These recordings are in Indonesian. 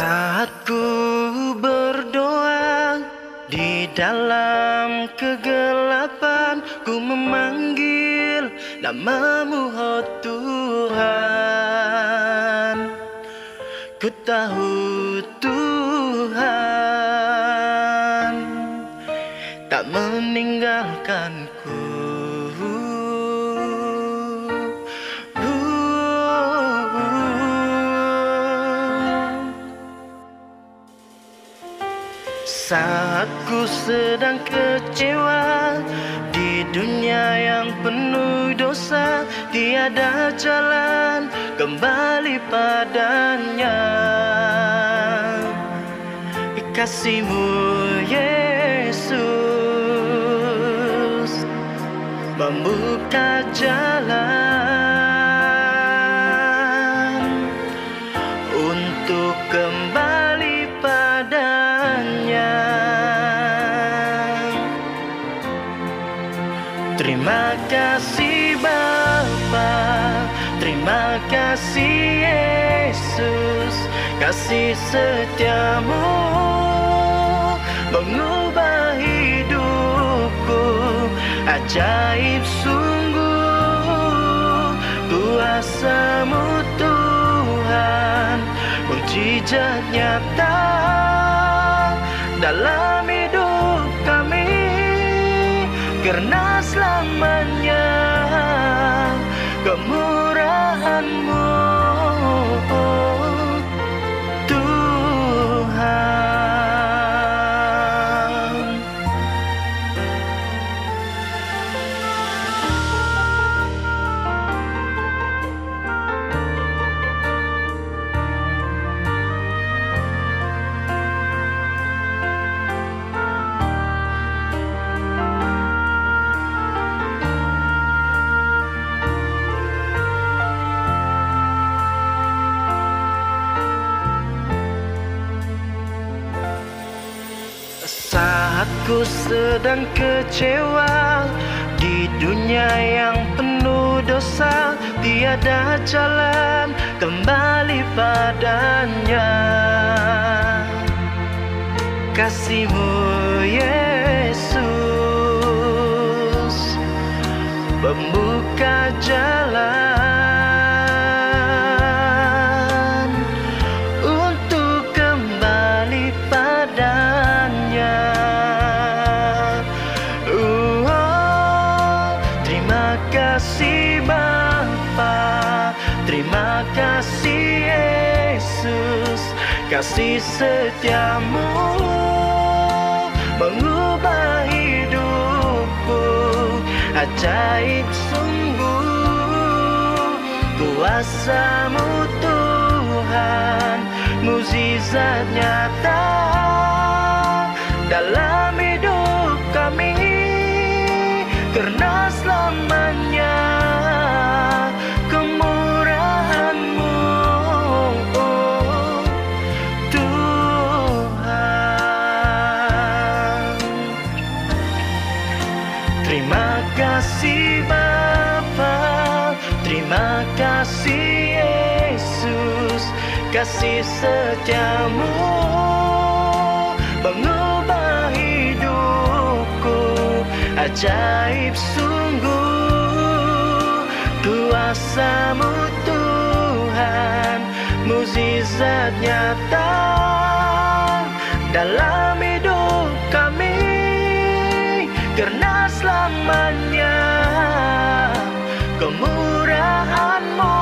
Saat ku berdoa di dalam kegelapan, ku memanggil namamu, oh Tuhan. Ku tahu Tuhan tak meninggalkanku. Saat ku sedang kecewa di dunia yang penuh dosa, tiada jalan kembali padanya. Kasih-Mu Yesus membuka jalan untuk kembali padanya. Terima kasih Bapa, terima kasih Yesus, kasih setiamu mengubah hidupku. Ajaib sungguh kuasa-Mu Tuhan, mukjizat nyata dalam hidup kami, karena selamanya kemurahan-Mu Tuhan. Saat ku sedang kecewa di dunia yang penuh dosa, tiada jalan kembali padanya. Kasih-Mu Yesus membuka jalan untuk kembali padanya. Terima kasih Bapa, terima kasih Yesus, kasih setiamu mengubah hidupku. Ajaib sungguh kuasa-Mu Tuhan, mukjizat nyata dalam hidup kami, karena selamanya kemurahan-Mu Tuhan. Terima kasih Bapa, terima kasih Yesus, kasih setiamu mengubah hidupku. Ajaib sungguh kuasa-Mu Tuhan, mukjizat nyata dalam hidup kami, karena selamanya kemurahan-Mu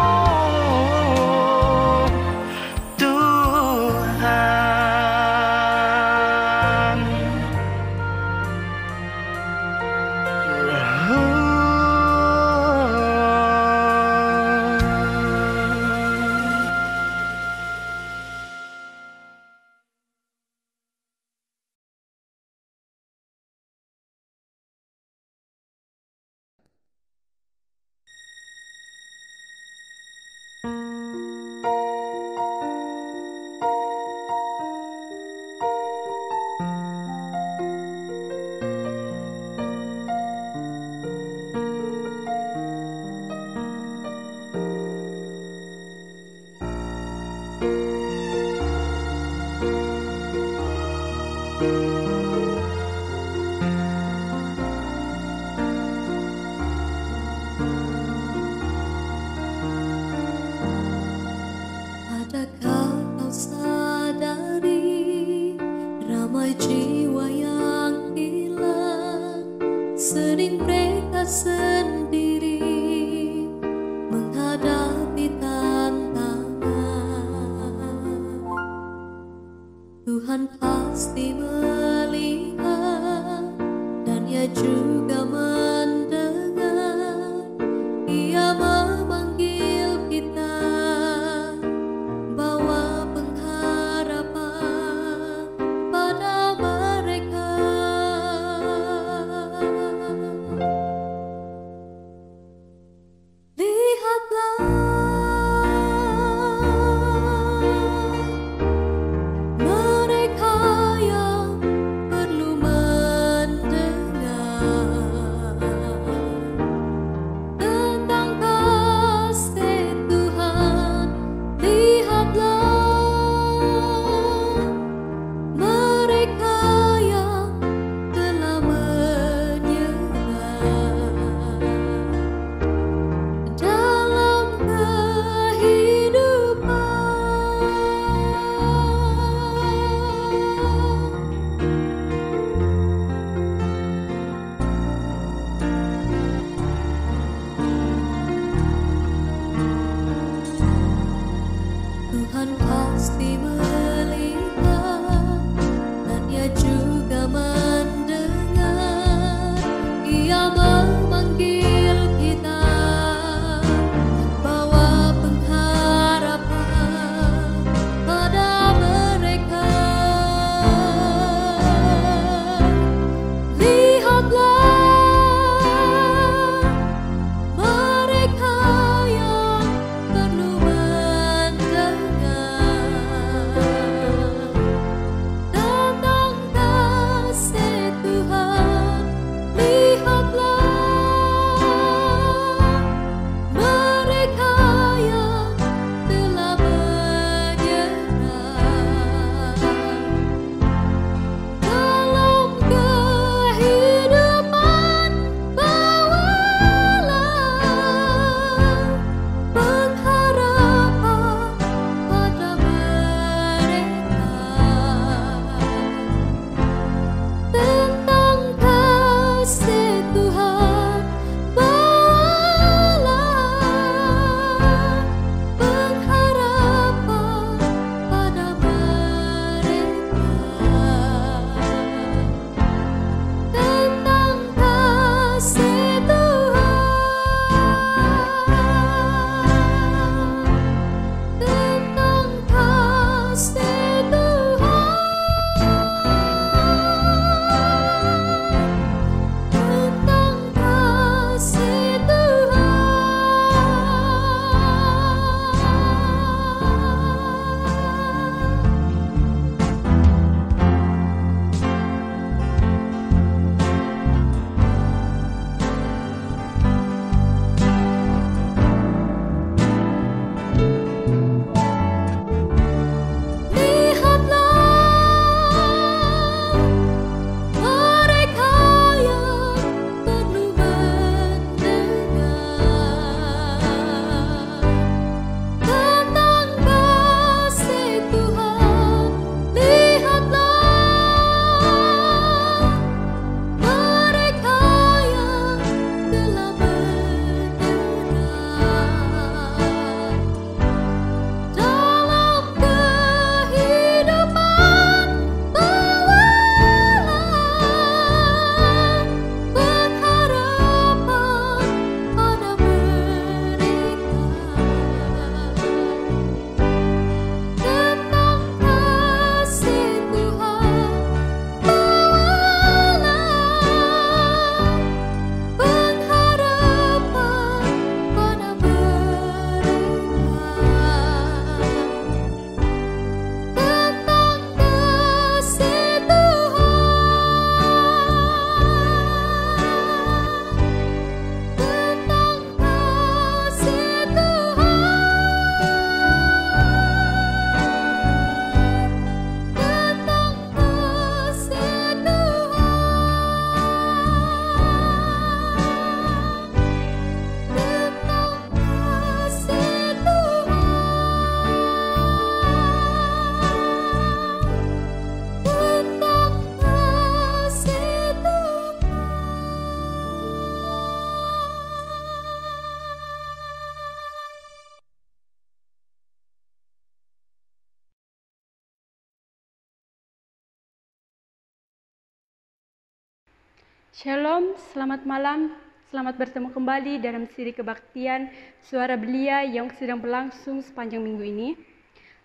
Shalom, selamat malam. Selamat bertemu kembali dalam siri kebaktian Suara Belia yang sedang berlangsung sepanjang minggu ini.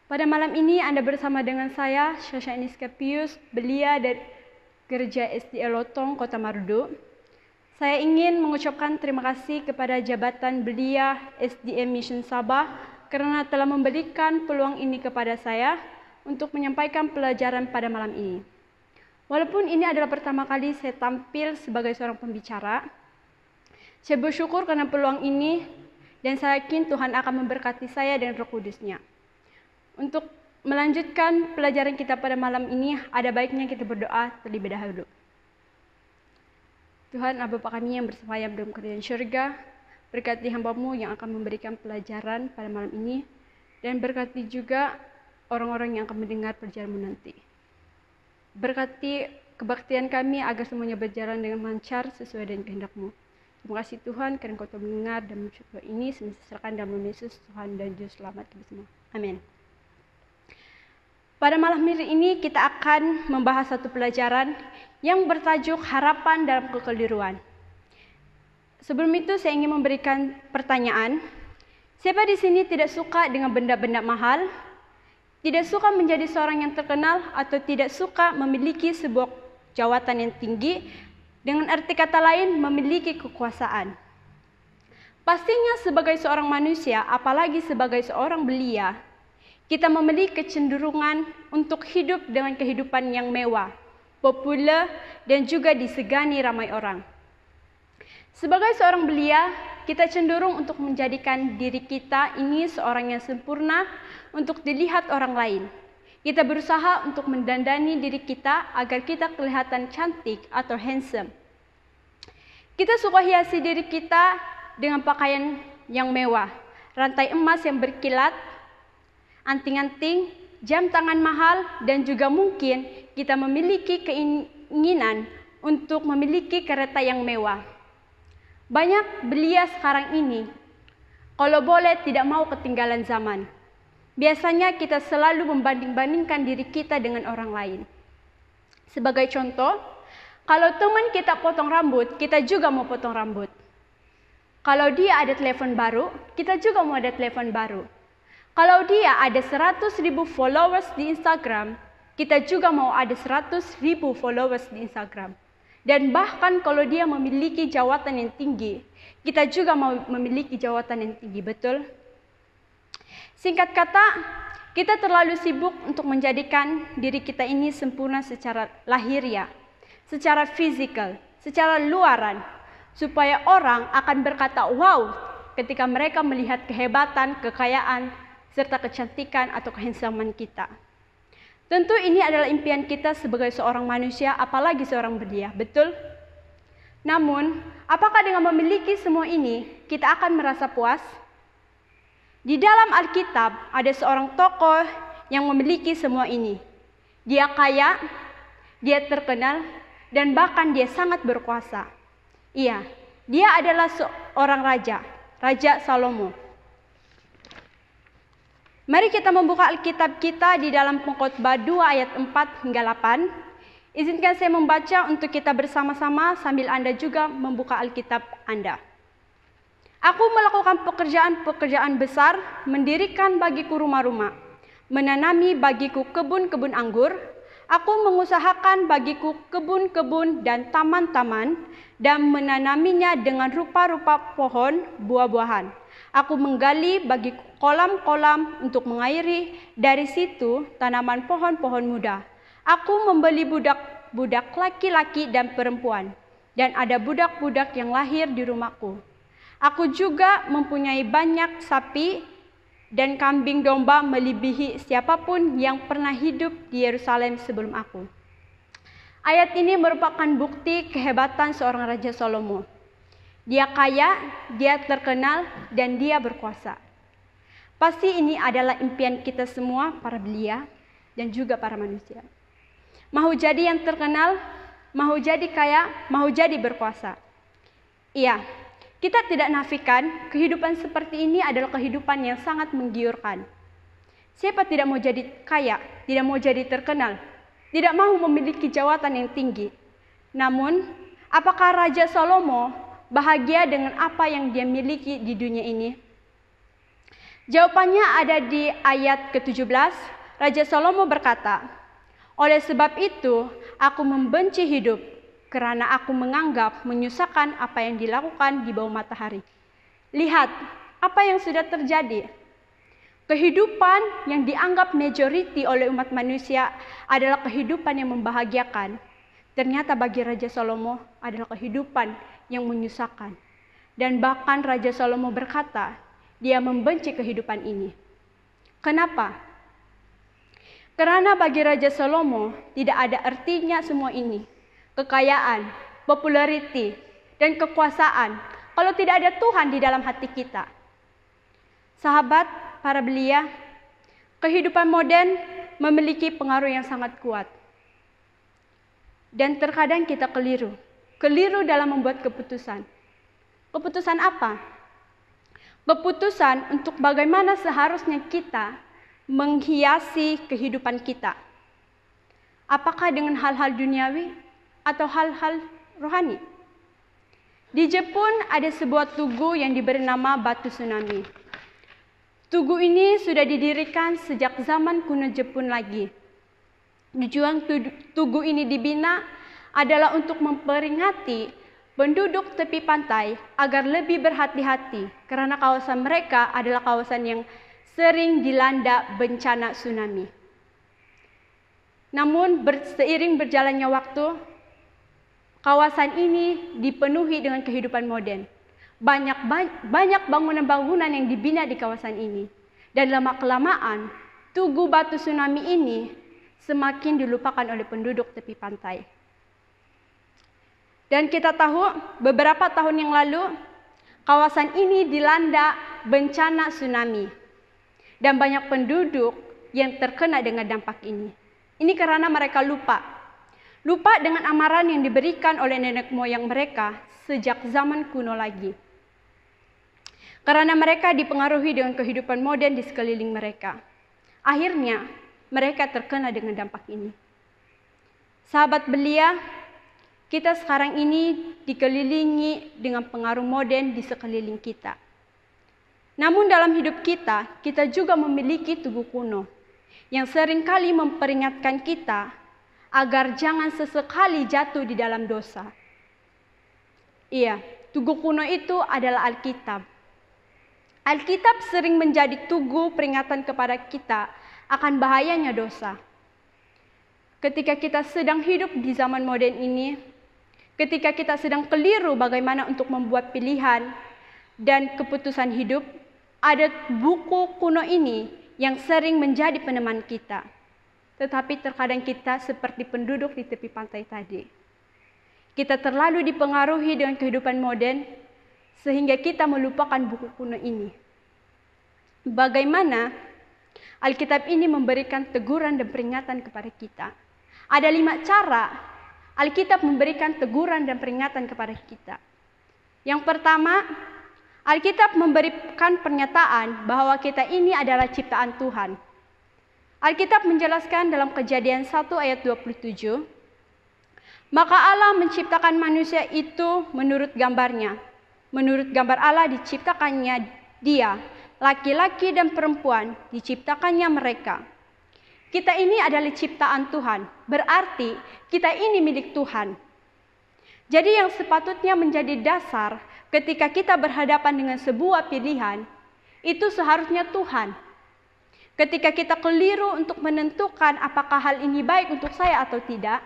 Pada malam ini Anda bersama dengan saya, Shasha Iniskapius, Belia dari Gereja SDA Lotong, Kota Marudu. Saya ingin mengucapkan terima kasih kepada Jabatan Belia SDA Mission Sabah karena telah memberikan peluang ini kepada saya untuk menyampaikan pelajaran pada malam ini. Walaupun ini adalah pertama kali saya tampil sebagai seorang pembicara, saya bersyukur karena peluang ini dan saya yakin Tuhan akan memberkati saya dan Roh Kudus-Nya. Untuk melanjutkan pelajaran kita pada malam ini, ada baiknya kita berdoa terlebih dahulu. Tuhan, Bapa kami yang bersemayam dalam kerajaan syurga, berkati hamba-Mu yang akan memberikan pelajaran pada malam ini, dan berkati juga orang-orang yang akan mendengar perjalanan nanti. Berkati kebaktian kami agar semuanya berjalan dengan lancar sesuai dengan kehendak-Mu. Terima kasih Tuhan karena Kau telah mendengar dan mensyukur ini. Semua serahkan dalam nama Yesus, Tuhan dan Juru Selamat kita semua. Amin. Pada malam ini kita akan membahas satu pelajaran yang bertajuk harapan dalam kekeliruan. Sebelum itu saya ingin memberikan pertanyaan. Siapa di sini tidak suka dengan benda-benda mahal? Tidak suka menjadi seorang yang terkenal atau tidak suka memiliki sebuah jawatan yang tinggi, dengan arti kata lain memiliki kekuasaan. Pastinya sebagai seorang manusia, apalagi sebagai seorang belia, kita memiliki kecenderungan untuk hidup dengan kehidupan yang mewah, populer, dan juga disegani ramai orang. Sebagai seorang belia, kita cenderung untuk menjadikan diri kita ini seorang yang sempurna untuk dilihat orang lain. Kita berusaha untuk mendandani diri kita agar kita kelihatan cantik atau handsome. Kita suka hiasi diri kita dengan pakaian yang mewah, rantai emas yang berkilat, anting-anting, jam tangan mahal, dan juga mungkin kita memiliki keinginan untuk memiliki kereta yang mewah. Banyak belia sekarang ini, kalau boleh tidak mau ketinggalan zaman. Biasanya kita selalu membanding-bandingkan diri kita dengan orang lain. Sebagai contoh, kalau teman kita potong rambut, kita juga mau potong rambut. Kalau dia ada telepon baru, kita juga mau ada telepon baru. Kalau dia ada 100.000 followers di Instagram, kita juga mau ada 100.000 followers di Instagram. Dan bahkan kalau dia memiliki jawatan yang tinggi, kita juga mau memiliki jawatan yang tinggi, betul? Singkat kata, kita terlalu sibuk untuk menjadikan diri kita ini sempurna secara lahiriah, secara fisikal, secara luaran, supaya orang akan berkata wow ketika mereka melihat kehebatan, kekayaan, serta kecantikan atau kehandsoman kita. Tentu ini adalah impian kita sebagai seorang manusia, apalagi seorang belia, betul? Namun, apakah dengan memiliki semua ini, kita akan merasa puas? Di dalam Alkitab ada seorang tokoh yang memiliki semua ini. Dia kaya, dia terkenal, dan bahkan dia sangat berkuasa. Iya, dia adalah seorang raja, Raja Salomo. Mari kita membuka Alkitab kita di dalam Pengkhotbah 2 ayat 4 hingga 8. Izinkan saya membaca untuk kita bersama-sama sambil Anda juga membuka Alkitab Anda. Aku melakukan pekerjaan-pekerjaan besar, mendirikan bagiku rumah-rumah, menanami bagiku kebun-kebun anggur, aku mengusahakan bagiku kebun-kebun dan taman-taman, dan menanaminya dengan rupa-rupa pohon buah-buahan. Aku menggali bagiku kolam-kolam untuk mengairi, dari situ tanaman pohon-pohon muda. Aku membeli budak-budak laki-laki dan perempuan, dan ada budak-budak yang lahir di rumahku. Aku juga mempunyai banyak sapi dan kambing domba melebihi siapapun yang pernah hidup di Yerusalem sebelum aku. Ayat ini merupakan bukti kehebatan seorang Raja Salomo. Dia kaya, dia terkenal, dan dia berkuasa. Pasti ini adalah impian kita semua, para belia, dan juga para manusia. Mau jadi yang terkenal, mau jadi kaya, mau jadi berkuasa. Iya, kita tidak nafikan kehidupan seperti ini adalah kehidupan yang sangat menggiurkan. Siapa tidak mau jadi kaya, tidak mau jadi terkenal, tidak mau memiliki jawatan yang tinggi. Namun, Apakah Raja Salomo bahagia dengan apa yang dia miliki di dunia ini? Jawabannya ada di ayat ke-17. Raja Salomo berkata, "Oleh sebab itu, aku membenci hidup, karena aku menganggap menyusahkan apa yang dilakukan di bawah matahari. Lihat, apa yang sudah terjadi. Kehidupan yang dianggap majority oleh umat manusia adalah kehidupan yang membahagiakan. Ternyata bagi Raja Salomo adalah kehidupan yang menyusahkan. Dan bahkan Raja Salomo berkata, dia membenci kehidupan ini. Kenapa? Karena bagi Raja Salomo tidak ada artinya semua ini. Kekayaan, populariti, dan kekuasaan kalau tidak ada Tuhan di dalam hati kita. Sahabat, para belia, kehidupan modern memiliki pengaruh yang sangat kuat. Dan terkadang kita keliru. Keliru dalam membuat keputusan. Keputusan apa? Keputusan untuk bagaimana seharusnya kita menghiasi kehidupan kita. Apakah dengan hal-hal duniawi atau hal-hal rohani? Di Jepun ada sebuah tugu yang diberi nama Batu Tsunami. Tugu ini sudah didirikan sejak zaman kuno Jepun lagi. Tujuan tugu ini dibina adalah untuk memperingati penduduk tepi pantai agar lebih berhati-hati karena kawasan mereka adalah kawasan yang sering dilanda bencana tsunami. Namun seiring berjalannya waktu, kawasan ini dipenuhi dengan kehidupan modern. Banyak bangunan-bangunan yang dibina di kawasan ini. Dan lama-kelamaan, tugu Batu Tsunami ini semakin dilupakan oleh penduduk tepi pantai. Dan kita tahu beberapa tahun yang lalu kawasan ini dilanda bencana tsunami. Dan banyak penduduk yang terkena dengan dampak ini. Ini karena mereka lupa. Lupa dengan amaran yang diberikan oleh nenek moyang mereka sejak zaman kuno lagi. Karena mereka dipengaruhi dengan kehidupan modern di sekeliling mereka. Akhirnya mereka terkena dengan dampak ini. Sahabat belia, kita sekarang ini dikelilingi dengan pengaruh modern di sekeliling kita. Namun dalam hidup kita, kita juga memiliki tugu kuno yang seringkali memperingatkan kita agar jangan sesekali jatuh di dalam dosa. Iya, tugu kuno itu adalah Alkitab. Alkitab sering menjadi tugu peringatan kepada kita akan bahayanya dosa. Ketika kita sedang hidup di zaman modern ini, ketika kita sedang keliru bagaimana untuk membuat pilihan dan keputusan hidup, ada buku kuno ini yang sering menjadi peneman kita. Tetapi terkadang kita seperti penduduk di tepi pantai tadi. Kita terlalu dipengaruhi dengan kehidupan modern sehingga kita melupakan buku kuno ini. Bagaimana Alkitab ini memberikan teguran dan peringatan kepada kita. Ada 5 cara Alkitab memberikan teguran dan peringatan kepada kita. Yang pertama, Alkitab memberikan pernyataan bahwa kita ini adalah ciptaan Tuhan. Alkitab menjelaskan dalam Kejadian 1 ayat 27, maka Allah menciptakan manusia itu menurut gambarnya. Menurut gambar Allah diciptakannya dia, laki-laki dan perempuan diciptakannya mereka. Kita ini adalah ciptaan Tuhan, berarti kita ini milik Tuhan. Jadi yang sepatutnya menjadi dasar ketika kita berhadapan dengan sebuah pilihan, itu seharusnya Tuhan. Ketika kita keliru untuk menentukan apakah hal ini baik untuk saya atau tidak,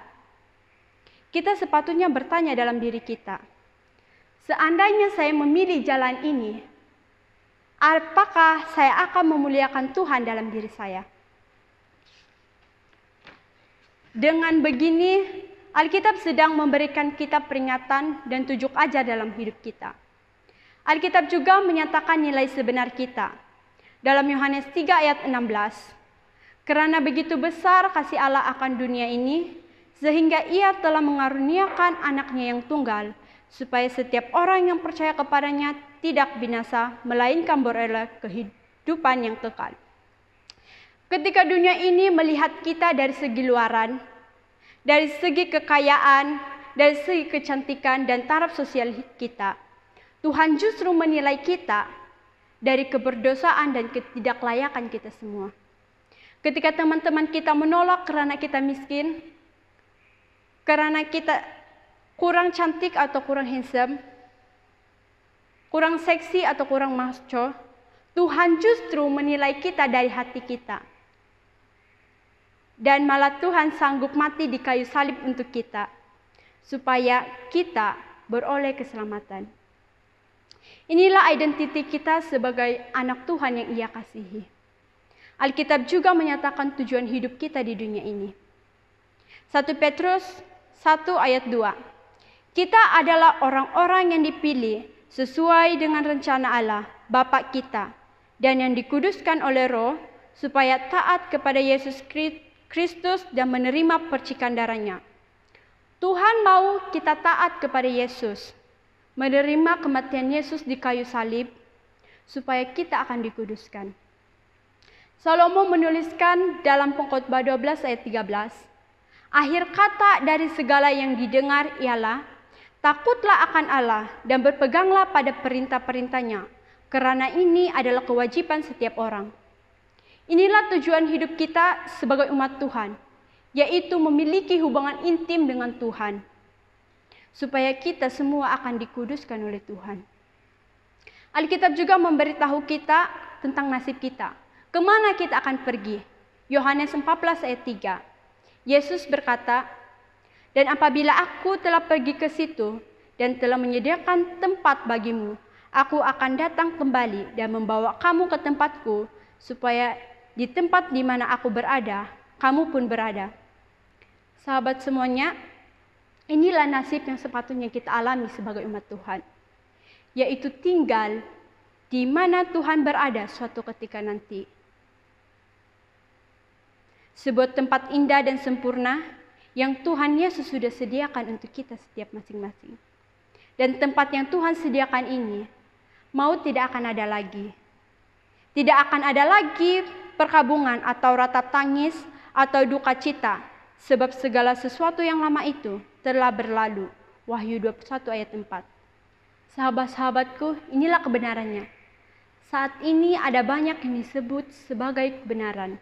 kita sepatutnya bertanya dalam diri kita, seandainya saya memilih jalan ini, apakah saya akan memuliakan Tuhan dalam diri saya? Dengan begini, Alkitab sedang memberikan kita peringatan dan tunjuk ajar dalam hidup kita. Alkitab juga menyatakan nilai sebenar kita. Dalam Yohanes 3 ayat 16, karena begitu besar kasih Allah akan dunia ini, sehingga ia telah mengaruniakan anaknya yang tunggal, supaya setiap orang yang percaya kepadanya tidak binasa, melainkan beroleh kehidupan yang kekal. Ketika dunia ini melihat kita dari segi luaran, dari segi kekayaan, dari segi kecantikan dan taraf sosial kita. Tuhan justru menilai kita dari keberdosaan dan ketidaklayakan kita semua. Ketika teman-teman kita menolak karena kita miskin, karena kita kurang cantik atau kurang handsome, kurang seksi atau kurang macho, Tuhan justru menilai kita dari hati kita. Dan malah Tuhan sanggup mati di kayu salib untuk kita, supaya kita beroleh keselamatan. Inilah identiti kita sebagai anak Tuhan yang Ia kasihi. Alkitab juga menyatakan tujuan hidup kita di dunia ini. 1 Petrus 1 ayat 2. Kita adalah orang-orang yang dipilih sesuai dengan rencana Allah, Bapa kita, dan yang dikuduskan oleh Roh, supaya taat kepada Yesus Kristus dan menerima percikan darahnya. Tuhan mau kita taat kepada Yesus, menerima kematian Yesus di kayu salib, supaya kita akan dikuduskan. Salomo menuliskan dalam Pengkhotbah 12 ayat 13, akhir kata dari segala yang didengar ialah, takutlah akan Allah dan berpeganglah pada perintah-perintahnya, karena ini adalah kewajiban setiap orang. Inilah tujuan hidup kita sebagai umat Tuhan, yaitu memiliki hubungan intim dengan Tuhan, supaya kita semua akan dikuduskan oleh Tuhan. Alkitab juga memberitahu kita tentang nasib kita, kemana kita akan pergi. Yohanes 14 ayat 3. Yesus berkata, dan apabila aku telah pergi ke situ dan telah menyediakan tempat bagimu, aku akan datang kembali dan membawa kamu ke tempatku, supaya di tempat di mana aku berada, kamu pun berada. Sahabat semuanya, inilah nasib yang sepatutnya kita alami sebagai umat Tuhan, yaitu tinggal di mana Tuhan berada suatu ketika nanti. Sebuah tempat indah dan sempurna yang Tuhan Yesus sudah sediakan untuk kita setiap masing-masing. Dan tempat yang Tuhan sediakan ini, maut tidak akan ada lagi. Tidak akan ada lagi perkabungan atau ratap tangis atau duka cita, sebab segala sesuatu yang lama itu telah berlalu. Wahyu 21 ayat 4. Sahabat-sahabatku, inilah kebenarannya. Saat ini ada banyak yang disebut sebagai kebenaran.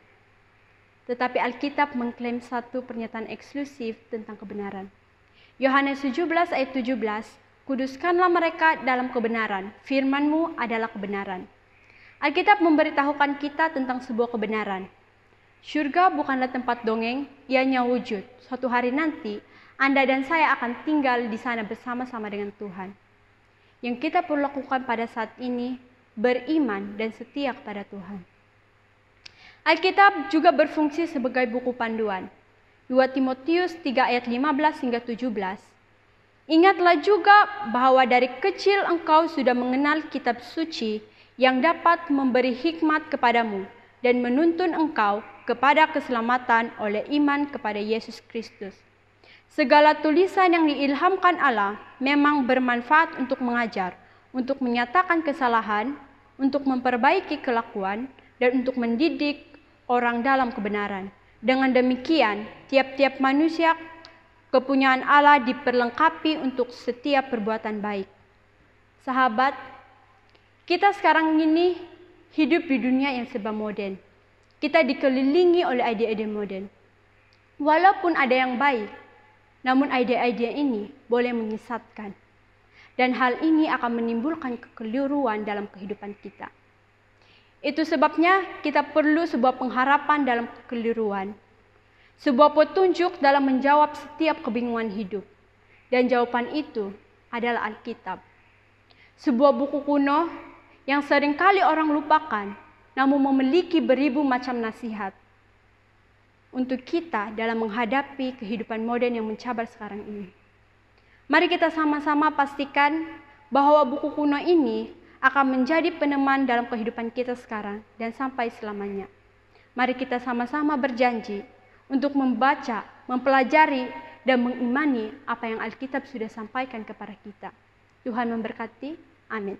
Tetapi Alkitab mengklaim satu pernyataan eksklusif tentang kebenaran. Yohanes 17 ayat 17, kuduskanlah mereka dalam kebenaran, firman-Mu adalah kebenaran. Alkitab memberitahukan kita tentang sebuah kebenaran. Syurga bukanlah tempat dongeng, ianya wujud. Suatu hari nanti, Anda dan saya akan tinggal di sana bersama-sama dengan Tuhan. Yang kita perlu lakukan pada saat ini, beriman dan setia kepada Tuhan. Alkitab juga berfungsi sebagai buku panduan. 2 Timotius 3 ayat 15 hingga 17. Ingatlah juga bahwa dari kecil engkau sudah mengenal kitab suci yang dapat memberi hikmat kepadamu dan menuntun engkau kepada keselamatan oleh iman kepada Yesus Kristus. Segala tulisan yang diilhamkan Allah memang bermanfaat untuk mengajar, untuk menyatakan kesalahan, untuk memperbaiki kelakuan, dan untuk mendidik orang dalam kebenaran. Dengan demikian, tiap-tiap manusia kepunyaan Allah diperlengkapi untuk setiap perbuatan baik. Sahabat, kita sekarang ini hidup di dunia yang serba modern. Kita dikelilingi oleh ide-ide modern. Walaupun ada yang baik, namun ide-ide ini boleh menyesatkan. Dan hal ini akan menimbulkan kekeliruan dalam kehidupan kita. Itu sebabnya kita perlu sebuah pengharapan dalam kekeliruan. Sebuah petunjuk dalam menjawab setiap kebingungan hidup. Dan jawaban itu adalah Alkitab. Sebuah buku kuno yang seringkali orang lupakan, namun memiliki beribu macam nasihat untuk kita dalam menghadapi kehidupan modern yang mencabar sekarang ini. Mari kita sama-sama pastikan bahwa buku kuno ini akan menjadi peneman dalam kehidupan kita sekarang dan sampai selamanya. Mari kita sama-sama berjanji untuk membaca, mempelajari, dan mengimani apa yang Alkitab sudah sampaikan kepada kita. Tuhan memberkati. Amin.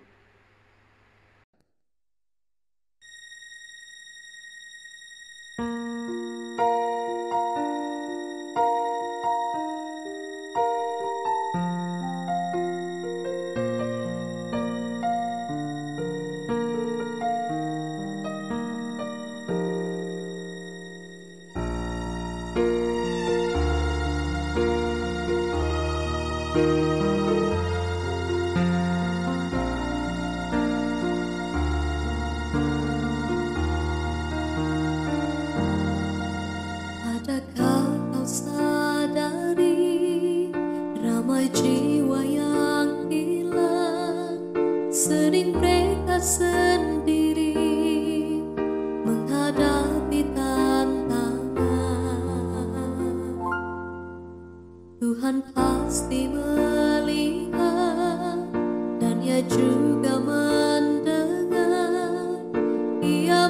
Ia